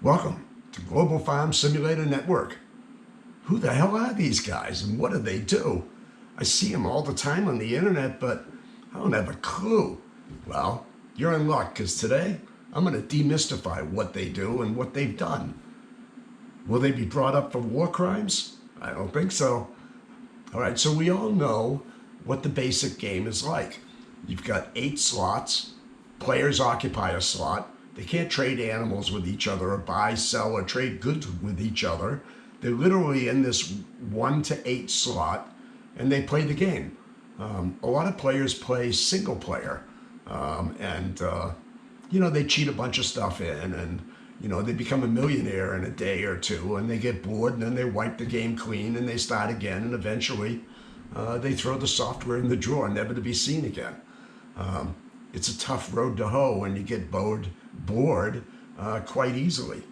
Welcome to Global Farm Simulator Network. Who the hell are these guys and what do they do? I see them all the time on the internet, but I don't have a clue. Well, you're in luck because today I'm going to demystify what they do and what they've done. Will they be brought up for war crimes? I don't think so. All right, so we all know what the basic game is like. You've got 8 slots. Players occupy a slot. They can't trade animals with each other or buy, sell, or trade goods with each other. They're literally in this 1 to 8 slot, and they play the game. A lot of players play single player, they cheat a bunch of stuff in, and they become a millionaire in a day or two, and they get bored, and then they wipe the game clean, and they start again, and eventually they throw the software in the drawer, never to be seen again. It's a tough road to hoe, and you get bored quite easily.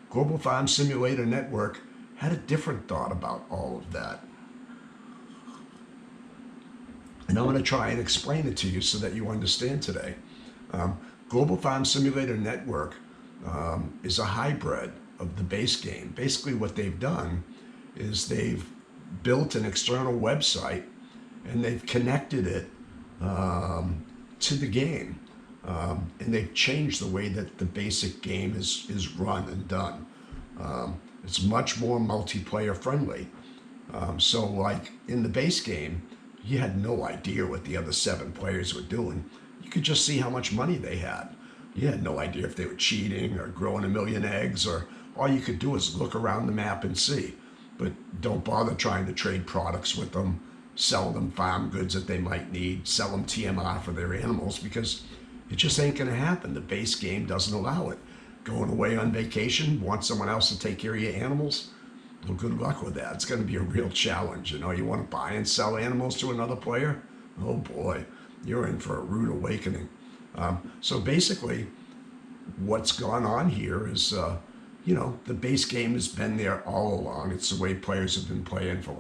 Global Farm Simulator Network had a different thought about all of that. And I'm going to try and explain it to you so that you understand today. Global Farm Simulator Network is a hybrid of the base game. Basically what they've done is they've built an external website and they've connected it to the game. And they've changed the way that the basic game is run and done. It's much more multiplayer friendly. So like in the base game, you had no idea what the other 7 players were doing. You could just see how much money they had. You had no idea if they were cheating or growing a million eggs, or all you could do is look around the map and see. But don't bother trying to trade products with them, sell them farm goods that they might need, sell them TMR for their animals, because it just ain't going to happen. The base game doesn't allow it. Going away on vacation, want someone else to take care of your animals? Well, good luck with that. It's going to be a real challenge. You want to buy and sell animals to another player? Oh boy, you're in for a rude awakening. So basically, what's gone on here is, the base game has been there all along. It's the way players have been playing for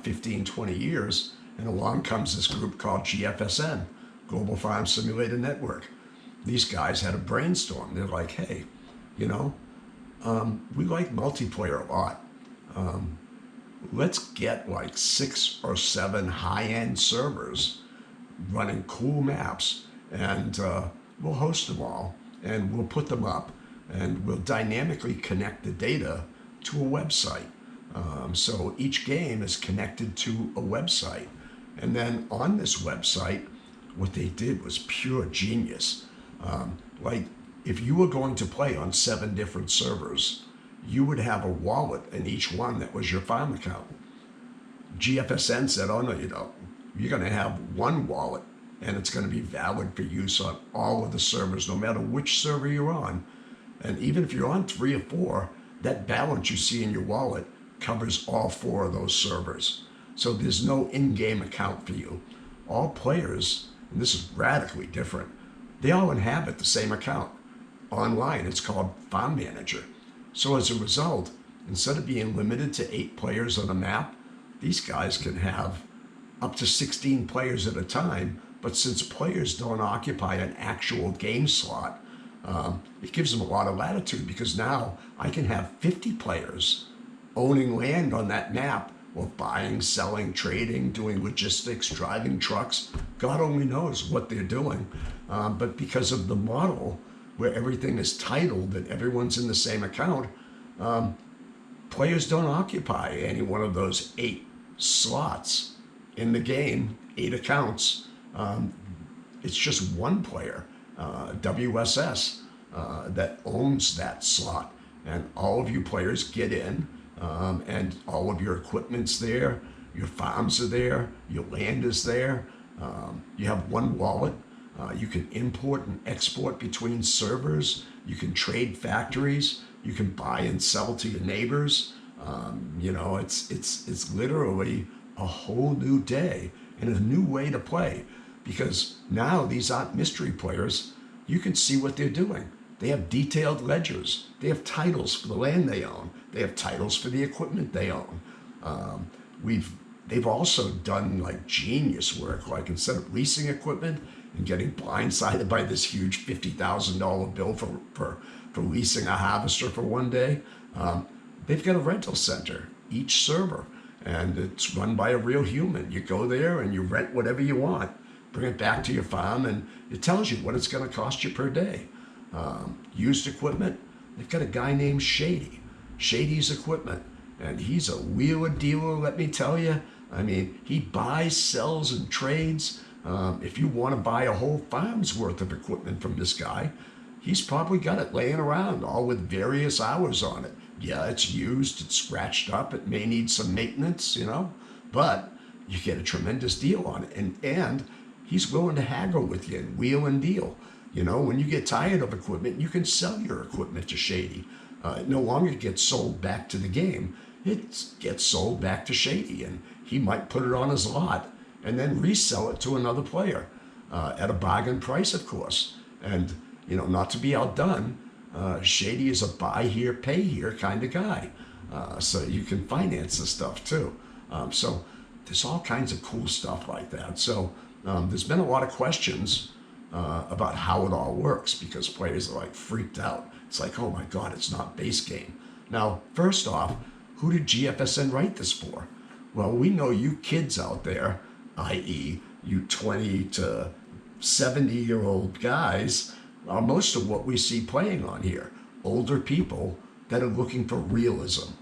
15, 20 years. And along comes this group called Gfsn, Global Farm Simulator Network. These guys had a brainstorm. They're like, hey, we like multiplayer a lot. Let's get 6 or 7 high-end servers running cool maps, and we'll host them all, and we'll put them up, and we'll dynamically connect the data to a website. So each game is connected to a website. And then on this website, what they did was pure genius. If you were going to play on 7 different servers, you would have a wallet in each one that was your farm account. Gfsn said, oh no, you don't. You're going to have one wallet, and it's going to be valid for use on all of the servers, no matter which server you're on. And even if you're on 3 or 4, that balance you see in your wallet covers all 4 of those servers. So there's no in-game account for you. All players, and this is radically different, they all inhabit the same account. Online, it's called Farm Manager. So as a result, instead of being limited to 8 players on a map, these guys can have up to 16 players at a time. But since players don't occupy an actual game slot, it gives them a lot of latitude, because now I can have 50 players owning land on that map, or buying, selling, trading, doing logistics, driving trucks. God only knows what they're doing. But because of the model where everything is titled and everyone's in the same account, players don't occupy any one of those 8 slots in the game, 8 accounts. It's just one player, WSS, that owns that slot. And all of you players get in, and all of your equipment's there, your farms are there, your land is there. You have one wallet. You can import and export between servers. You can trade factories. You can buy and sell to your neighbors. It's literally a whole new day and a new way to play, because now these aren't mystery players. You can see what they're doing. They have detailed ledgers. They have titles for the land they own. They have titles for the equipment they own. They've also done genius work. Instead of leasing equipment, and getting blindsided by this huge $50,000 bill for leasing a harvester for one day. They've got a rental center, each server, and it's run by a real human. You go there and you rent whatever you want, bring it back to your farm, and it tells you what it's going to cost you per day. Used equipment, they've got a guy named Shady's Equipment, and he's a wheeler dealer, let me tell you. I mean, he buys, sells, and trades. If you want to buy a whole farm's worth of equipment from this guy, he's probably got it laying around, all with various hours on it. Yeah, it's used, it's scratched up, it may need some maintenance, but you get a tremendous deal on it. And he's willing to haggle with you and wheel and deal. When you get tired of equipment, you can sell your equipment to Shady. It no longer gets sold back to the game. It gets sold back to Shady, and he might put it on his lot and then resell it to another player at a bargain price, of course. And, not to be outdone, Shady is a buy here, pay here kind of guy. So you can finance this stuff too. So there's all kinds of cool stuff like that. So there's been a lot of questions about how it all works because players are like freaked out. It's like, oh my God, it's not base game. Now, first off, who did Gfsn write this for? Well, we know you kids out there, i.e. you 20 to 70-year-old guys, are most of what we see playing on here. Older people that are looking for realism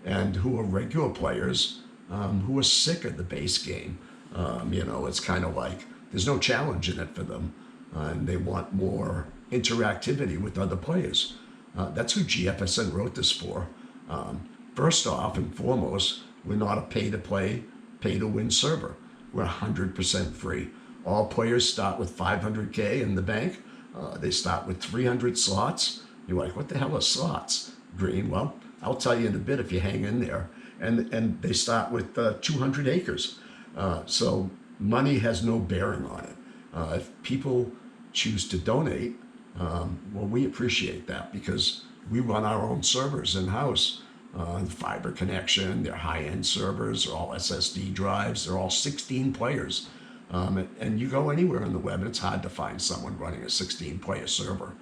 and who are regular players who are sick of the base game. It's kind of like there's no challenge in it for them and they want more interactivity with other players. That's who Gfsn wrote this for. First off and foremost, we're not a pay-to-play, pay-to-win server. We're 100% free. All players start with 500K in the bank. They start with 300 slots. You're like, what the hell are slots? Green, well, I'll tell you in a bit if you hang in there. And they start with 200 acres. So money has no bearing on it. If people choose to donate, well, we appreciate that because we run our own servers in-house. Fiber connection, they're high-end servers, they're all SSD drives, they're all 16 players. And you go anywhere on the web and it's hard to find someone running a 16-player server.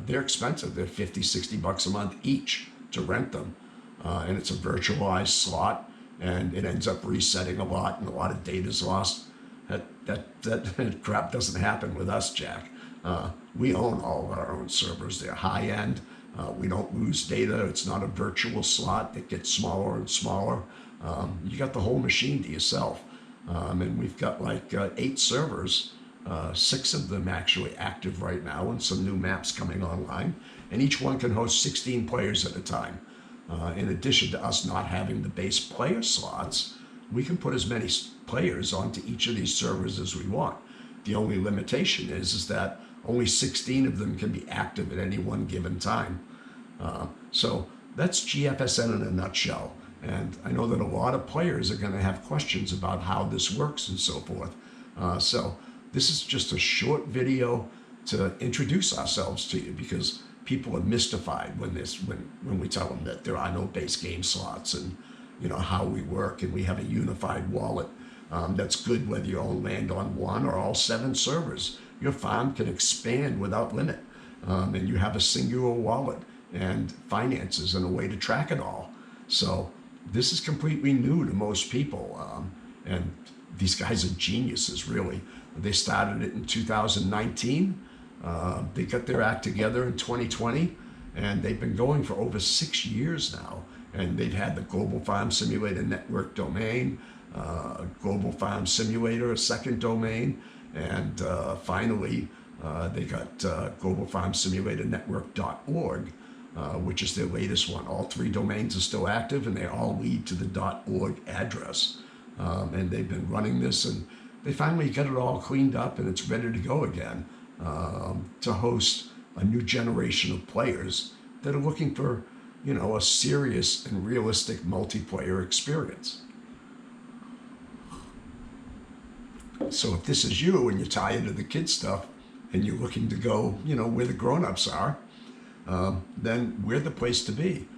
They're expensive. They're $50, $60 a month each to rent them. And it's a virtualized slot and it ends up resetting a lot and a lot of data is lost. That crap doesn't happen with us, Jack. We own all of our own servers. They're high-end. We don't lose data. It's not a virtual slot. It gets smaller and smaller. You got the whole machine to yourself. And we've got like 8 servers, 6 of them actually active right now and some new maps coming online. And each one can host 16 players at a time. In addition to us not having the base player slots, we can put as many players onto each of these servers as we want. The only limitation is that only 16 of them can be active at any one given time. So that's Gfsn in a nutshell. And I know that a lot of players are going to have questions about how this works and so forth. So this is just a short video to introduce ourselves to you because people are mystified when we tell them that there are no base game slots and how we work and we have a unified wallet that's good whether you own land on one or all 7 servers. Your farm can expand without limit and you have a singular wallet and finances and a way to track it all. So this is completely new to most people and these guys are geniuses, really. They started it in 2019. They got their act together in 2020 and they've been going for over 6 years now. And they've had the Global Farm Simulator Network domain, Global Farm Simulator, a second domain, and finally they got globalfarmsimulatornetwork.org, which is their latest one. All 3 domains are still active and they all lead to the .org address. And they've been running this and they finally got it all cleaned up and it's ready to go again to host a new generation of players that are looking for a serious and realistic multiplayer experience. So if this is you and you're tired of the kid stuff and you're looking to go, where the grown-ups are, then we're the place to be.